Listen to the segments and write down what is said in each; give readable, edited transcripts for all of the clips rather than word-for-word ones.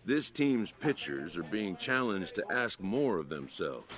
This team's pitchers are being challenged to ask more of themselves.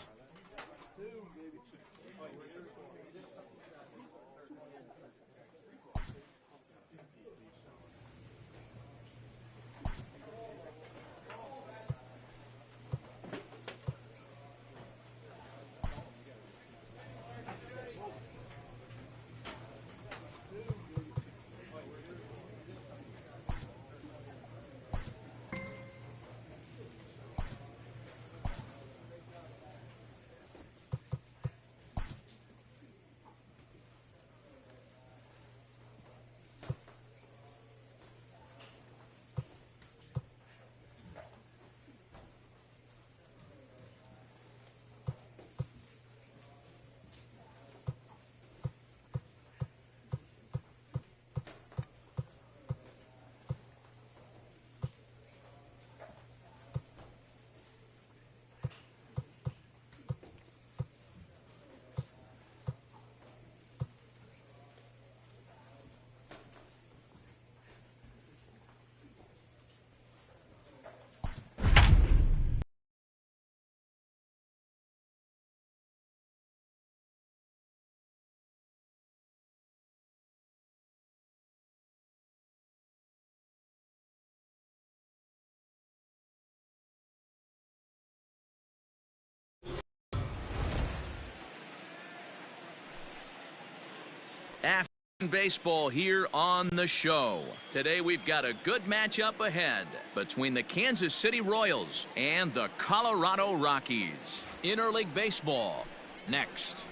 Afternoon baseball here on the show. Today we've got a good matchup ahead between the Kansas City Royals and the Colorado Rockies. Interleague baseball next.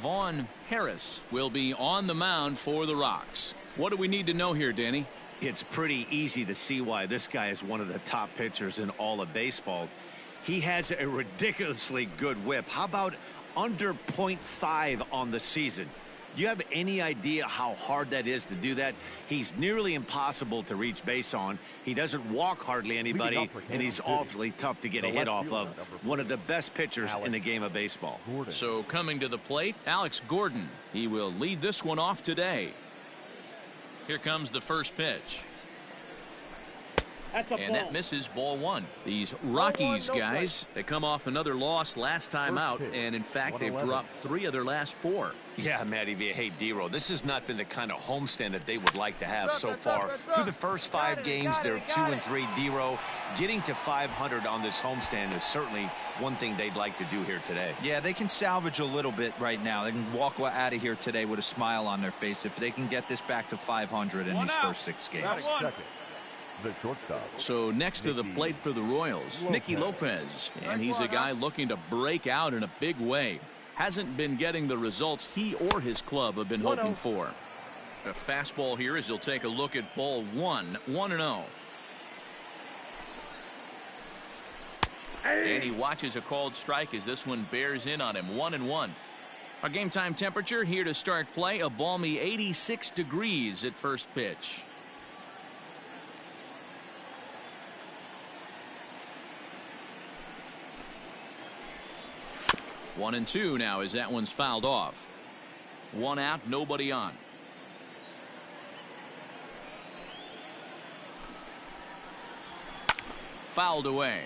Salvador Perez will be on the mound for the Rocks. What do we need to know here, Danny? It's pretty easy to see why this guy is one of the top pitchers in all of baseball. He has a ridiculously good whip. How about under .5 on the season? Do you have any idea how hard that is to do that? He's nearly impossible to reach base on. He doesn't walk hardly anybody, and he's awfully tough to get a hit off of. One of the best pitchers in the game of baseball. So coming to the plate, Alex Gordon. He will lead this one off today. Here comes the first pitch. And that misses, ball one. These Rockies guys, they come off another loss last time out, and in fact, they've dropped 3 of their last 4. Yeah, Matty V. Hey, D-Row, this has not been the kind of homestand that they would like to have so far. Through the first 5 games, they're 2-3. D-Row, getting to 500 on this homestand is certainly one thing they'd like to do here today. Yeah, they can salvage a little bit right now. They can walk out of here today with a smile on their face if they can get this back to 500 in these first 6 games. The shortstop. So next to the plate for the Royals, Nicky Lopez, and he's a guy looking to break out in a big way. Hasn't been getting the results he or his club have been hoping for. A fastball here as he'll take a look at ball 1, 1-0. And he watches a called strike as this one bears in on him, 1-1. Our game time temperature here to start play, a balmy 86 degrees at first pitch. One and 2 now as that one's fouled off. 1 out, nobody on. Fouled away.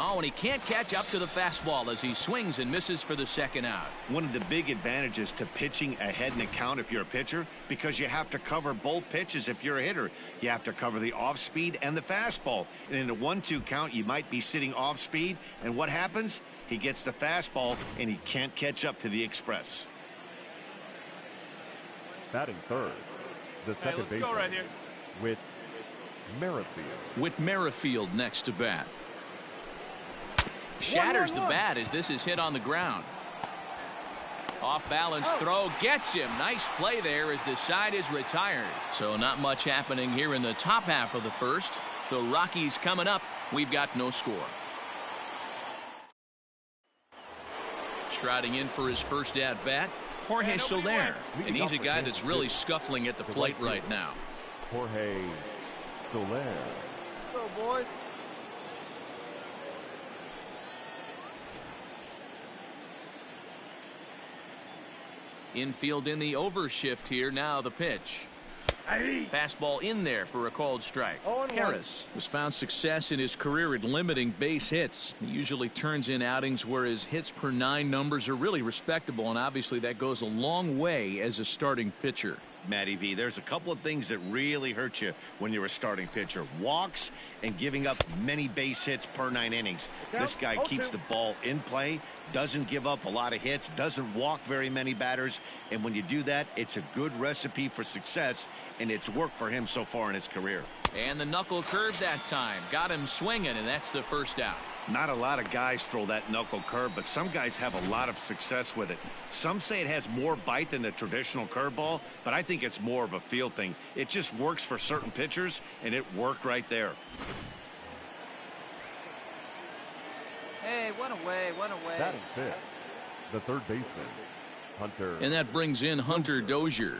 Oh, and he can't catch up to the fastball as he swings and misses for the second out. One of the big advantages to pitching ahead in the count if you're a pitcher, because you have to cover both pitches if you're a hitter. You have to cover the off speed and the fastball. And in a 1-2 count, you might be sitting off speed. And what happens? He gets the fastball, and he can't catch up to the express. Batting third, the second baseman, right here. with Merrifield. With Merrifield next to bat. Shatters the bat as this is hit on the ground. Off balance throw gets him. Nice play there as the side is retired. So not much happening here in the top half of the first. The Rockies coming up. We've got no score. Striding in for his first at bat, Jorge Soler, and he's a guy that's really scuffling at the plate right now. Jorge Soler. Go, boys. Infield in the overshift here. Now the pitch. Fastball in there for a called strike. Perez has found success in his career at limiting base hits. He usually turns in outings where his hits per 9 numbers are really respectable, and obviously that goes a long way as a starting pitcher. Matty V, there's a couple of things that really hurt you when you're a starting pitcher. Walks and giving up many base hits per 9 innings. This guy keeps the ball in play, doesn't give up a lot of hits, doesn't walk very many batters, and when you do that, it's a good recipe for success, and it's worked for him so far in his career. And the knuckle curve that time got him swinging, and that's the first out. Not a lot of guys throw that knuckle curve, but some guys have a lot of success with it. Some say it has more bite than the traditional curveball, but I think it's more of a feel thing. It just works for certain pitchers, and it worked right there. Hey, one away, one away. Batting fifth, the third baseman, Hunter. And that brings in Hunter Dozier.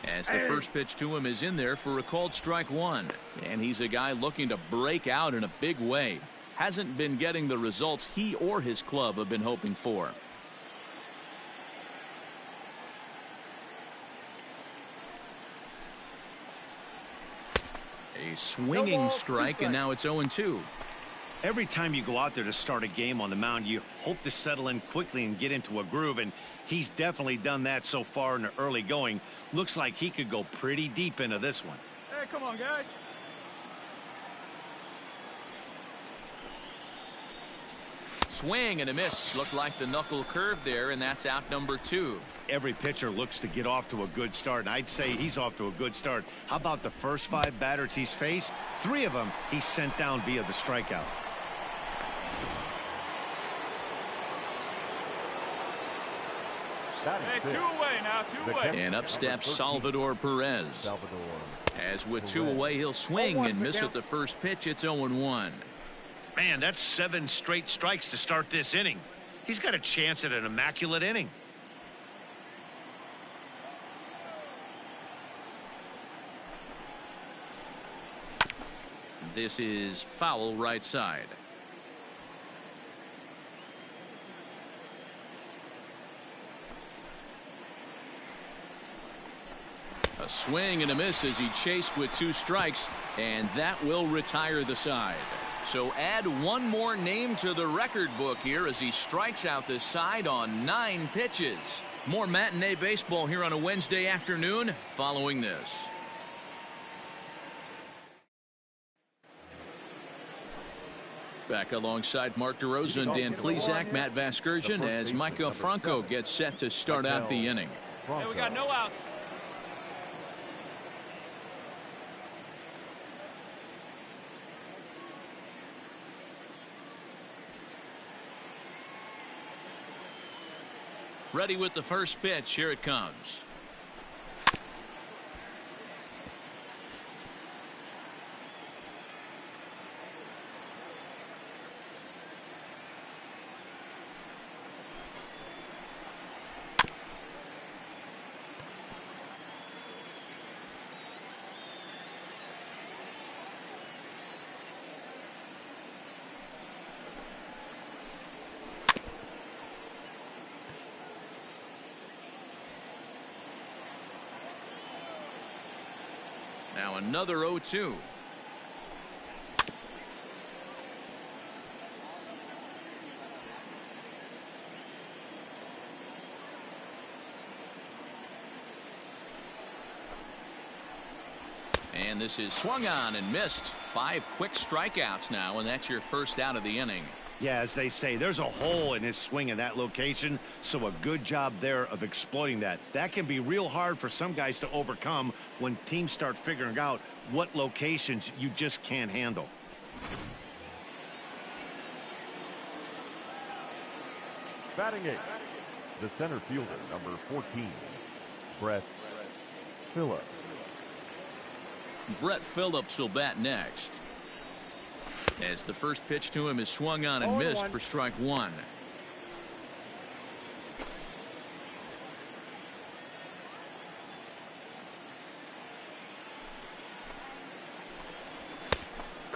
As the first pitch to him is in there for a called strike 1. And he's a guy looking to break out in a big way. Hasn't been getting the results he or his club have been hoping for. A swinging strike, and now it's 0-2. Every time you go out there to start a game on the mound, you hope to settle in quickly and get into a groove, and he's definitely done that so far in the early going. Looks like he could go pretty deep into this one. Hey, come on, guys. Swing and a miss. Looked like the knuckle curve there, and that's out number 2. Every pitcher looks to get off to a good start, and I'd say he's off to a good start. How about the first 5 batters he's faced? 3 of them he's sent down via the strikeout. Batting Hey, fifth, 2 away now, 2 away. And up steps Salvador Perez. Salvador. As with 2 away, he'll swing and miss at the first pitch. It's 0-1. Man, that's 7 straight strikes to start this inning. He's got a chance at an immaculate inning. This is foul right side. A swing and a miss as he chased with 2 strikes, and that will retire the side. So add 1 more name to the record book here as he strikes out this side on 9 pitches. More matinee baseball here on a Wednesday afternoon following this. Back alongside Mark DeRosa, Dan Plesac, Matt Vasgersian as Micah Franco gets set to start out the inning. Hey, we got no outs. Ready with the first pitch. Here it comes. Now another 0-2. And this is swung on and missed. 5 quick strikeouts now, and that's your first out of the inning. Yeah, as they say, there's a hole in his swing in that location, so a good job there of exploiting that. That can be real hard for some guys to overcome when teams start figuring out what locations you just can't handle. Batting 8th, the center fielder, number 14, Phillip. Brett Phillips will bat next. As the first pitch to him is swung on and missed for strike 1.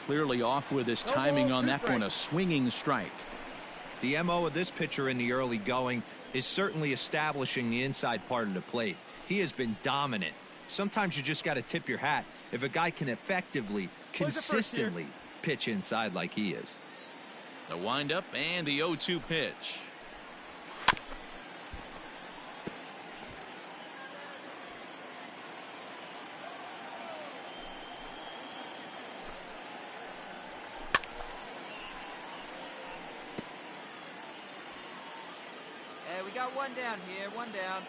clearly off with his timing on that one, a swinging strike. The MO of this pitcher in the early going is certainly establishing the inside part of the plate. He has been dominant. Sometimes you just got to tip your hat if a guy can effectively, consistently pitch inside like he is. The windup and the 0-2 pitch. Hey, we got one down here, one down.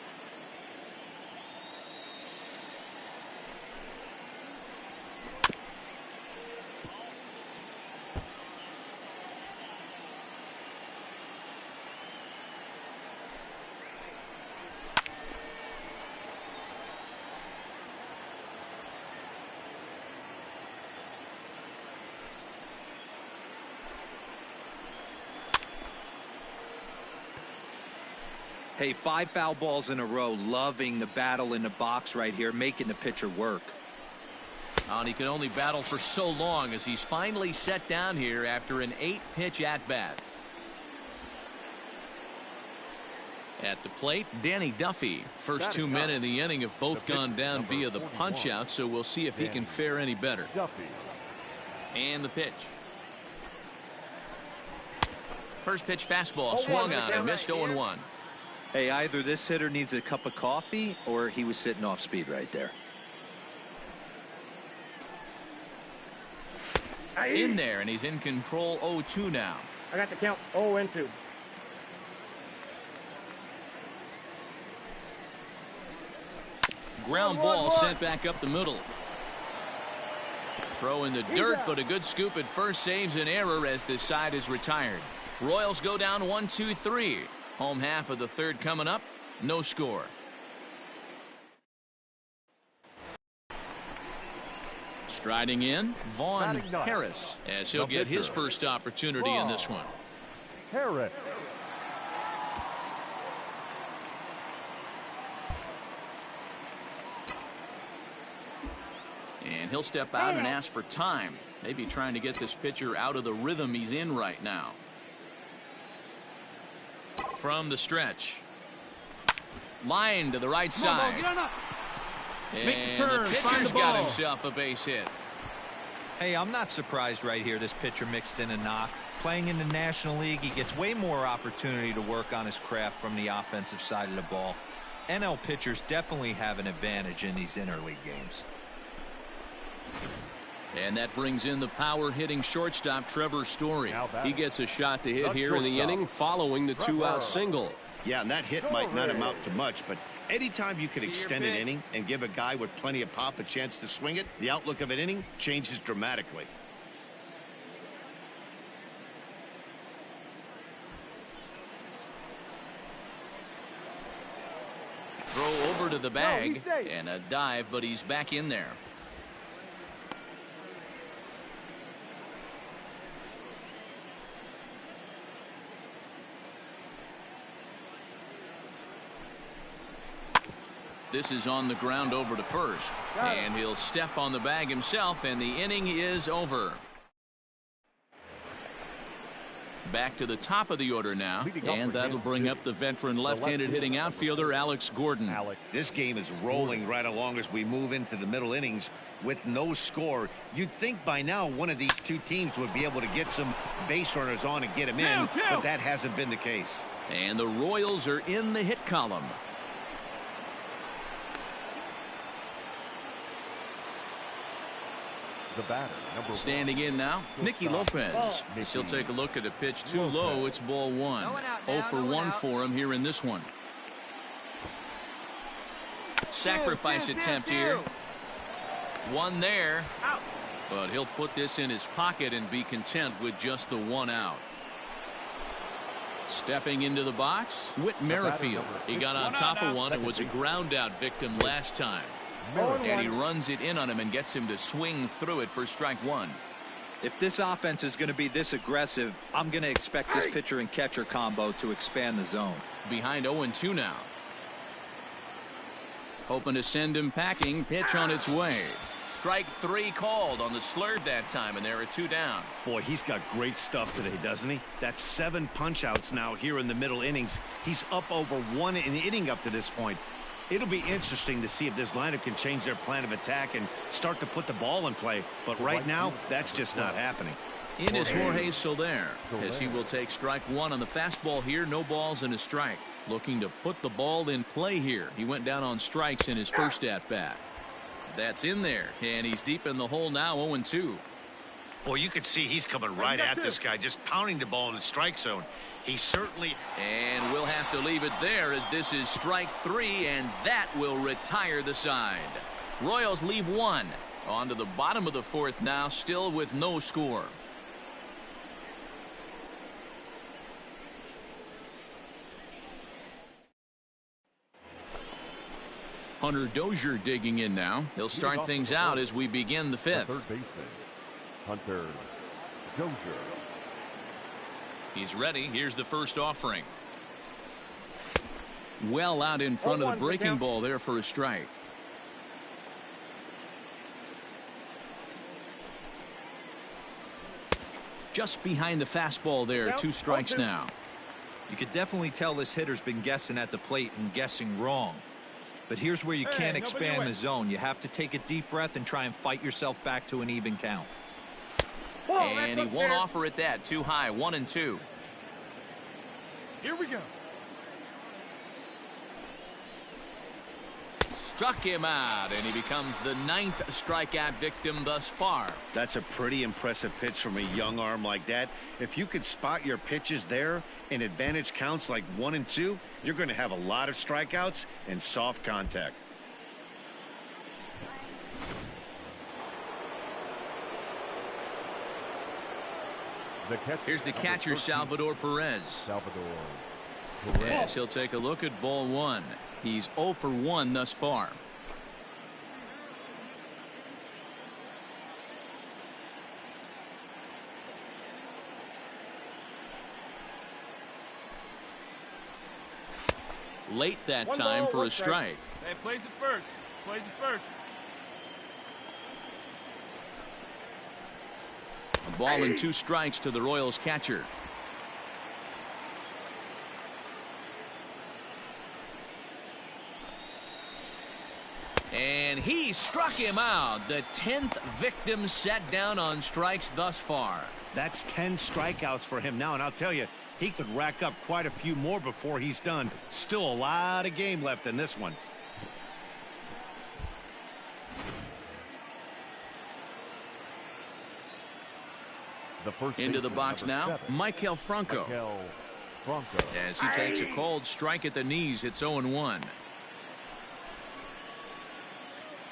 Hey, 5 foul balls in a row, loving the battle in the box right here, making the pitcher work. Oh, and he can only battle for so long as he's finally set down here after an 8-pitch at-bat. At the plate, Danny Duffy. First 2 men in the inning have both gone down via the punch-out, so we'll see if he can fare any better. And the pitch. First pitch fastball swung on and missed 0-1. Hey, either this hitter needs a cup of coffee or he was sitting off speed right there. In there, and he's in control. 0-2 now. I got the count 0-2. Ground ball sent back up the middle. Throw in the dirt, but a good scoop at first saves an error as this side is retired. Royals go down 1-2-3. Home half of the third coming up. No score. Striding in, Vaughn Harris, as he'll get his first opportunity in this one. Harris. And he'll step out and ask for time. Maybe trying to get this pitcher out of the rhythm he's in right now. From the stretch. Line to the right side. And the pitcher's got himself a base hit. Hey, I'm not surprised right here this pitcher mixed in a knock. Playing in the National League, he gets way more opportunity to work on his craft from the offensive side of the ball. NL pitchers definitely have an advantage in these interleague games. And that brings in the power-hitting shortstop, Trevor Story. He gets a shot to hit here in the inning following the 2-out single. Yeah, and that hit might not amount to much, but anytime you can extend an inning and give a guy with plenty of pop a chance to swing it, the outlook of an inning changes dramatically. Throw over to the bag and a dive, but he's back in there. This is on the ground over to first, and he'll step on the bag himself, and the inning is over. Back to the top of the order now, and that'll bring up the veteran left-handed hitting outfielder Alex Gordon. This game is rolling right along as we move into the middle innings with no score. You'd think by now one of these two teams would be able to get some base runners on and get them in, but that hasn't been the case. And the Royals are in the hit column. The batter, number Standing in now, Nicky Lopez. He'll take a look at a pitch too low. It's ball one. 0 for 1 for him here in this one. Sacrifice attempt here. One there. But he'll put this in his pocket and be content with just the 1 out. Stepping into the box, Whit Merrifield. He got on top of one and was a ground out victim last time. And he runs it in on him and gets him to swing through it for strike one. If this offense is going to be this aggressive, I'm going to expect this pitcher and catcher combo to expand the zone. Behind 0-2 now. Hoping to send him packing. Pitch on its way. Strike 3 called on the slurve that time, and there are 2 down. Boy, he's got great stuff today, doesn't he? That's 7 punch-outs now here in the middle innings. He's up over 1 an inning up to this point. It'll be interesting to see if this lineup can change their plan of attack and start to put the ball in play. But right now, that's just not happening. In is Jorge Soler, as he will take strike 1 on the fastball here. No balls and a strike. Looking to put the ball in play here. He went down on strikes in his first at-bat. That's in there, and he's deep in the hole now, 0-2. Boy, you can see he's coming right at this guy, just pounding the ball in the strike zone. He certainly... And we'll have to leave it there, as this is strike 3, and that will retire the side. Royals leave 1. On to the bottom of the 4th now, still with no score. Hunter Dozier digging in now. He'll start things out as we begin the 5th. Third baseman, Hunter Dozier. He's ready. Here's the first offering. Well out in front of the breaking ball there for a strike. Just behind the fastball there. 2 strikes now. You could definitely tell this hitter's been guessing at the plate and guessing wrong. But here's where you can't expand the zone. You have to take a deep breath and try and fight yourself back to an even count. And he won't offer it that. Too high. 1-2. Here we go. Struck him out, and he becomes the 9th strikeout victim thus far. That's a pretty impressive pitch from a young arm like that. If you could spot your pitches there in advantage counts like 1 and 2, you're going to have a lot of strikeouts and soft contact. Here's the catcher, Salvador Perez. Yes, he'll take a look at ball 1. He's 0 for 1 thus far. Late that time for a strike. Hey, plays it first. Plays it first. A ball and 2 strikes to the Royals catcher. And he struck him out. The 10th victim set down on strikes thus far. That's 10 strikeouts for him now, and I'll tell you, he could rack up quite a few more before he's done. Still a lot of game left in this one. Into the box now, Michael Franco. As he takes a cold strike at the knees, it's 0-1.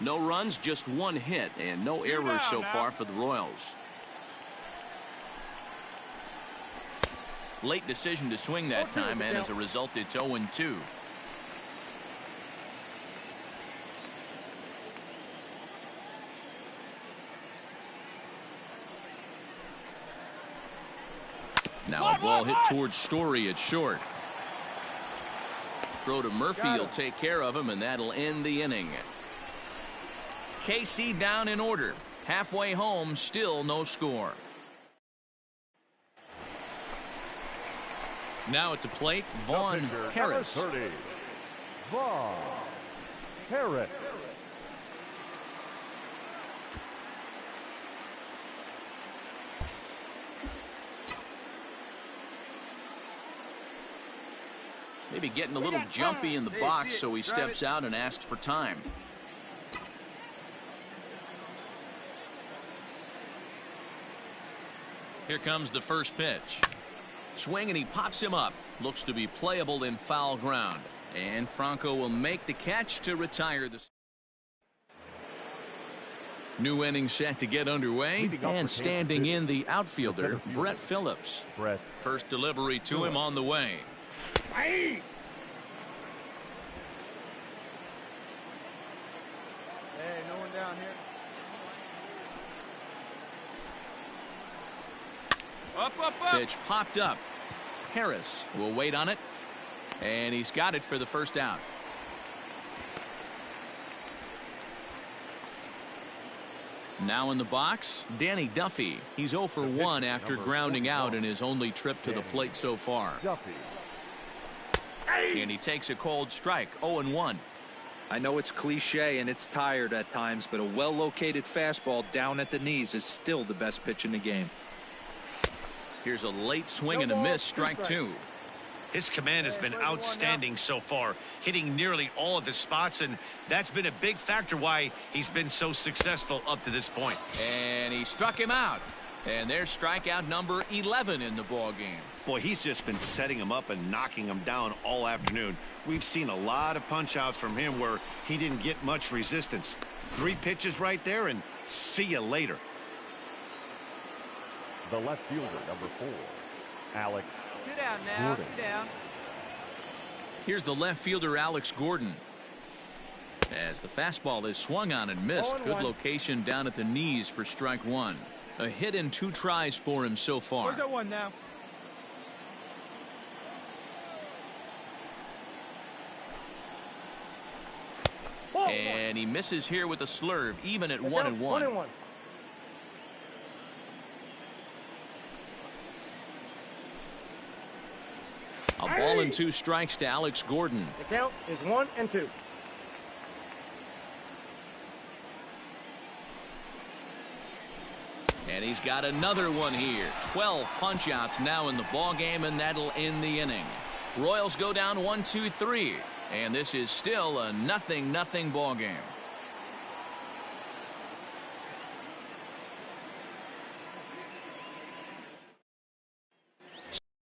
No runs, just 1 hit, and no errors so far for the Royals. Late decision to swing that time, and as a result, it's 0-2. Now a ball hit towards Story at short. Throw to Murphy will take care of him, and that'll end the inning. KC down in order. Halfway home, still no score. Now at the plate, Vaughn Harris. Vaughn Harris. Maybe getting a little jumpy in the box, so he steps out and asks for time. Here comes the first pitch. Swing, and he pops him up. Looks to be playable in foul ground. And Franco will make the catch to retire the... New inning set to get underway, and standing in the outfielder, Brett Phillips. First delivery to him on the way. Hey, no one down here. Up. Pitch popped up. Harris will wait on it, and he's got it for the first out. Now in the box, Danny Duffy. He's 0 for 1 after grounding out in his only trip to the plate so far. And he takes a cold strike, 0-1. I know it's cliche and it's tired at times, but a well-located fastball down at the knees is still the best pitch in the game. Here's a late swing and a miss, strike 2. His command has been outstanding so far, hitting nearly all of his spots, and that's been a big factor why he's been so successful up to this point. And he struck him out. And there's strikeout number 11 in the ball game. Boy, he's just been setting him up and knocking him down all afternoon. We've seen a lot of punch outs from him where he didn't get much resistance. 3 pitches right there, and see you later. The left fielder, number 4, Alex. 2 down now. Gordon. 2 down. Here's the left fielder, Alex Gordon. As the fastball is swung on and missed. Good location down at the knees for strike 1. A hit in 2 tries for him so far. Where's that 1 now? And he misses here with a slurve, even at 1-1. A ball and 2 strikes to Alex Gordon. The count is 1-2. And he's got another one here. 12 punch outs now in the ball game, and that'll end the inning. Royals go down 1-2-3, and this is still a 0-0 ball game.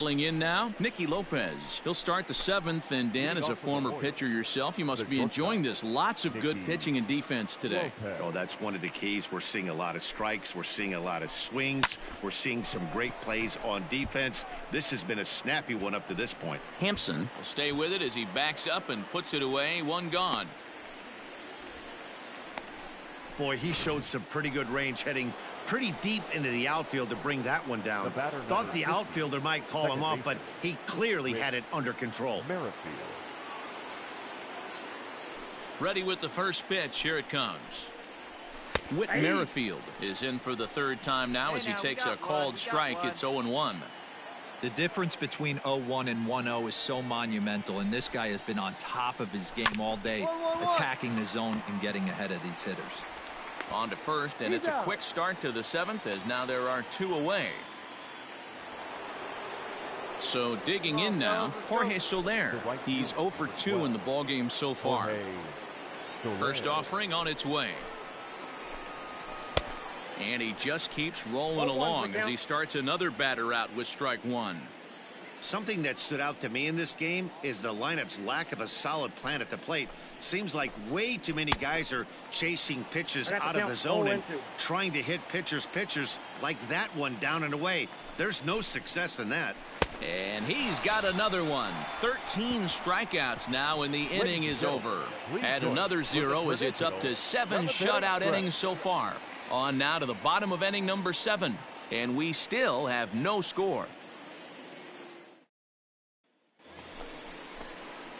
In now, Nicky Lopez. He'll start the 7th, and Dan, as a former pitcher yourself, you must be enjoying this. Lots of good pitching and defense today. Oh, that's one of the keys. We're seeing a lot of strikes. We're seeing a lot of swings. We're seeing some great plays on defense. This has been a snappy one up to this point. Hampson will stay with it as he backs up and puts it away. 1 gone. Boy, he showed some pretty good range heading pretty deep into the outfield to bring that one down. Thought the outfielder might call him off, but he clearly had it under control. Ready with the first pitch. Here it comes. Whit Merrifield is in for the 3rd time now as he takes a called strike. It's 0-1. The difference between 0-1 and 1-0 is so monumental, and this guy has been on top of his game all day, attacking the zone and getting ahead of these hitters. On to first, and it's a quick start to the 7th as now there are 2 away. So digging in now, Jorge Soler. He's 0 for 2 in the ballgame so far. First offering on its way. And he just keeps rolling along as he starts another batter out with strike 1. Something that stood out to me in this game is the lineup's lack of a solid plan at the plate. Seems like way too many guys are chasing pitches out of the zone and trying to hit pitchers like that one down and away. There's no success in that. And he's got another one. 13 strikeouts now, and the inning is over. Add another 0 as it's up to 7 shutout innings so far. On now to the bottom of inning number 7, and we still have no score.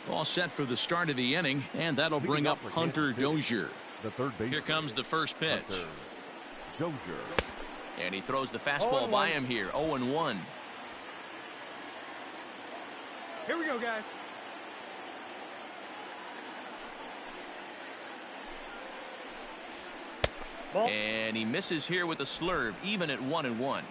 All set for the start of the inning, and that'll bring up Hunter Dozier. Here comes the first pitch. And he throws the fastball by him here. 0-1. Here we go, guys. And he misses here with a slurve, even at 1-1.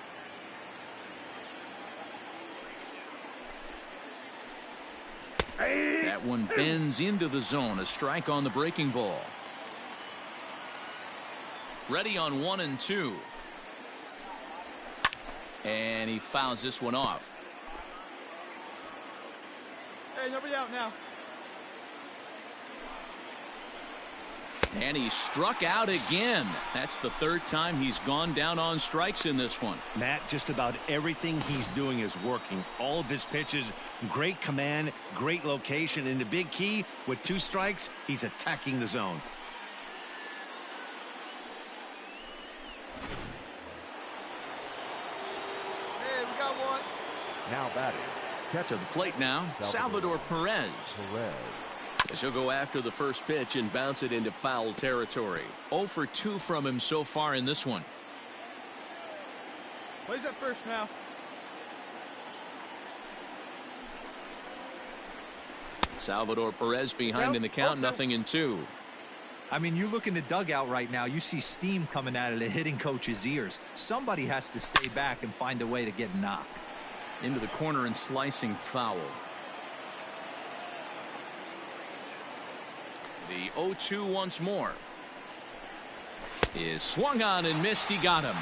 That one bends into the zone. A strike on the breaking ball. Ready on 1-2. And he fouls this one off. Hey, nobody out now. And he struck out again. That's the 3rd time he's gone down on strikes in this one. Matt, just about everything he's doing is working. All of his pitches, great command, great location, and the big key, with 2 strikes, he's attacking the zone. Hey, we got one. Now batting. To the plate now, Salvador Perez. As he'll go after the first pitch and bounce it into foul territory. 0 for 2 from him so far in this one. Plays up first now. Salvador Perez behind in the count, 0-2. I mean, you look in the dugout right now, you see steam coming out of the hitting coach's ears. Somebody has to stay back and find a way to get a knock. Into the corner and slicing foul. The 0-2 once more. Is swung on and missed. He got him.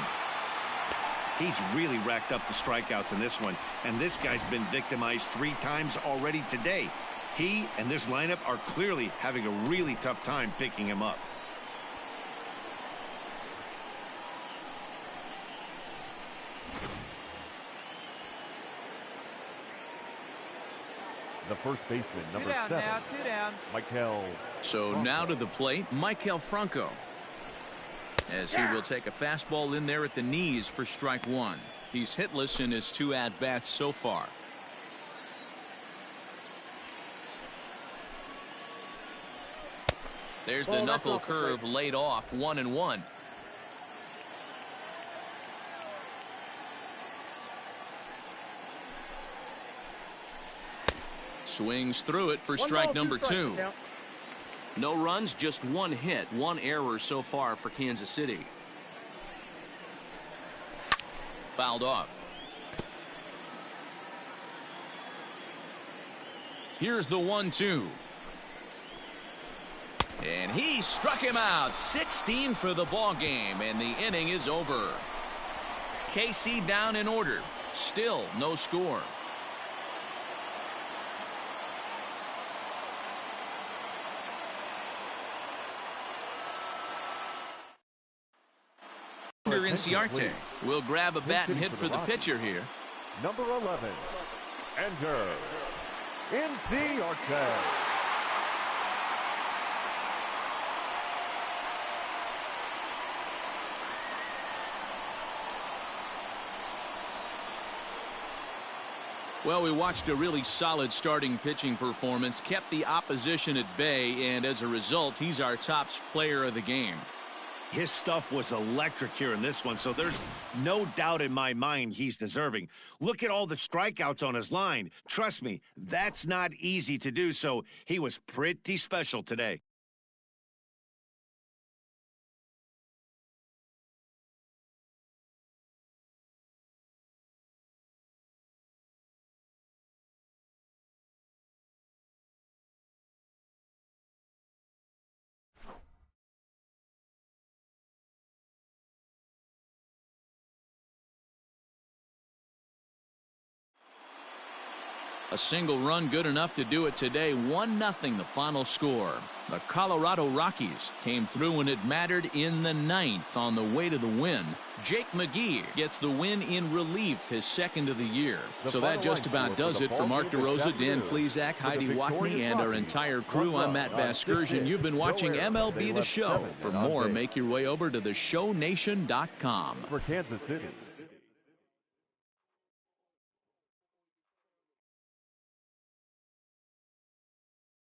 He's really racked up the strikeouts in this one, and this guy's been victimized 3 times already today. He and this lineup are clearly having a really tough time picking him up. The first baseman, number 7. Now, 2 down. Michael. So Franco. now to the plate, Michael Franco. As he will take a fastball in there at the knees for strike 1. He's hitless in his 2 at-bats so far. There's the knuckle curve laid off, 1-1. Swings through it for strike number 2. No runs, just 1 hit, 1 error so far for Kansas City. Fouled off. Here's the 1-2. And he struck him out. 16 for the ball game, and the inning is over. KC down in order. Still no score. Inciarte will grab a bat and hit for the pitcher here. Number 11, enter Inciarte. Well, we watched a really solid starting pitching performance, kept the opposition at bay, and as a result, he's our top player of the game. His stuff was electric here in this one, so there's no doubt in my mind he's deserving. Look at all the strikeouts on his line. Trust me, that's not easy to do, so he was pretty special today. A single run good enough to do it today. 1-0 the final score. The Colorado Rockies came through when it mattered in the 9th on the way to the win. Jake McGee gets the win in relief, his 2nd of the year. So that just about does it for Mark DeRosa, Dan Plesac, Heidi Watney, and our entire crew. I'm Matt Vasgersian. You've been watching MLB The Show. For more, make your way over to theshownation.com. For Kansas City,